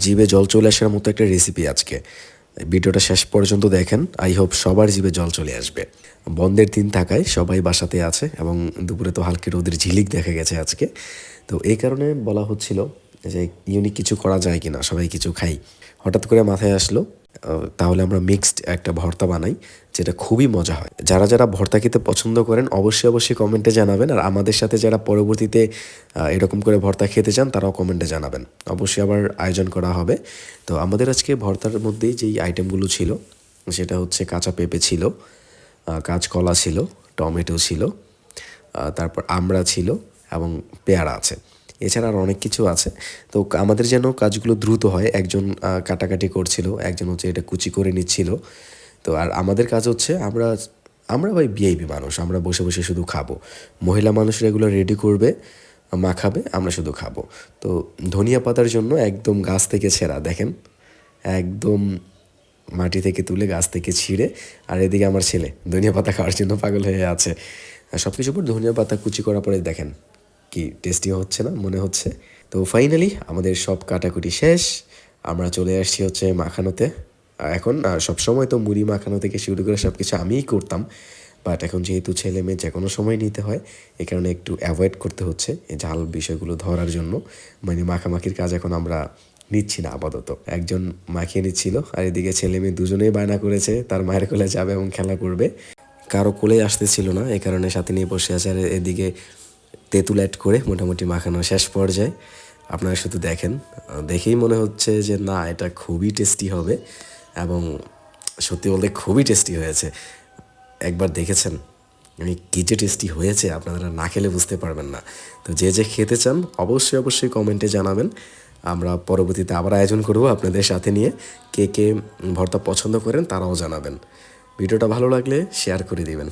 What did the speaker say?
জিভে জল চলে আসার মতো একটা রেসিপি আজকে। ভিডিওটা শেষ পর্যন্ত দেখেন, আই হোপ সবার জিভে জল চলে আসবে। বন্ধের দিন থাকায় সবাই বাসাতে আছে এবং দুপুরে তো হালকা রোদের ঝিলিক দেখা গেছে আজকে। তো এই কারণে বলা হচ্ছিল যে ইউনিক কিছু করা যায় কিনা, সবাই কিছু খাই। হঠাৎ করে মাথায় আসলো তাহলে আমরা মিক্সড একটা ভর্তা বানাই, যেটা খুবই মজা হয়। যারা যারা ভর্তা খেতে পছন্দ করেন অবশ্যই কমেন্টে জানাবেন, আর আমাদের সাথে যারা পরবর্তীতে এরকম করে ভর্তা খেতে চান তারাও কমেন্টে জানাবেন। অবশ্যই আবার আয়োজন করা হবে। তো আমাদের আজকে ভর্তার মধ্যেই যেই আইটেমগুলো ছিল সেটা হচ্ছে কাঁচা পেঁপে ছিল, কাঁচকলা ছিল, টমেটো ছিল, তারপর আমড়া ছিল এবং পেয়ারা আছে। এছাড়া আর অনেক কিছু আছে। তো আমাদের যেন কাজগুলো দ্রুত হয়, একজন কাটাকাটি করছিল, একজন হচ্ছে এটা কুচি করে নিচ্ছিল। তো আর আমাদের কাজ হচ্ছে আমরা আমরা ভাই ভিআইপি মানুষ, আমরা বসে বসে শুধু খাবো। মহিলা মানুষরা এগুলো রেডি করবে, মাখাবে, আমরা শুধু খাবো। তো ধনিয়া পাতার জন্য একদম গাছ থেকে ছেঁড়া দেখেন, একদম মাটি থেকে তুলে গাছ থেকে ছিঁড়ে। আর এদিকে আমার ছেলে ধনিয়া পাতা খাওয়ার জন্য পাগল হয়ে আছে। সব কিছুর উপর ধনিয়া পাতা কুচি করার পরে দেখেন কি টেস্টি হচ্ছে না মনে হচ্ছে। তো ফাইনালি আমাদের সব কাটাকুটি শেষ, আমরা চলে আসছি হচ্ছে মাখানোতে। এখন সবসময় তো মুড়ি মাখানো থেকে শুরু করে সব কিছু আমিই করতাম, বাট এখন যেহেতু ছেলে মেয়ে যে কোনো সময় নিতে হয়, এই কারণে একটু অ্যাভয়েড করতে হচ্ছে এই ঝাল বিষয়গুলো ধরার জন্য। মানে মাখামাখির কাজ এখন আমরা নিচ্ছি না আপাতত। একজন মাখিয়ে নিচ্ছিল, আর এদিকে ছেলে মেয়ে দুজনেই বায়না করেছে তার মায়ের কোলে যাবে এবং খেলা করবে। কারো কোলে আসতেছিল না, এই কারণে সাথে নিয়ে বসে আছে। আর এদিকে তেঁতুল অ্যাড করে মোটামুটি মাখানো শেষ পর্যায়ে। আপনারা শুধু দেখেন, দেখেই মনে হচ্ছে যে না এটা খুবই টেস্টি হবে, এবং সত্যি বলতে খুবই টেস্টি হয়েছে। একবার দেখেছেন আমি কী যে টেস্টি হয়েছে, আপনারা না খেলে বুঝতে পারবেন না। তো যে যে খেতে চান অবশ্যই কমেন্টে জানাবেন, আমরা পরবর্তীতে আবার আয়োজন করব আপনাদের সাথে নিয়ে। কে কে ভর্তা পছন্দ করেন তারাও জানাবেন। ভিডিওটা ভালো লাগলে শেয়ার করে দিবেন।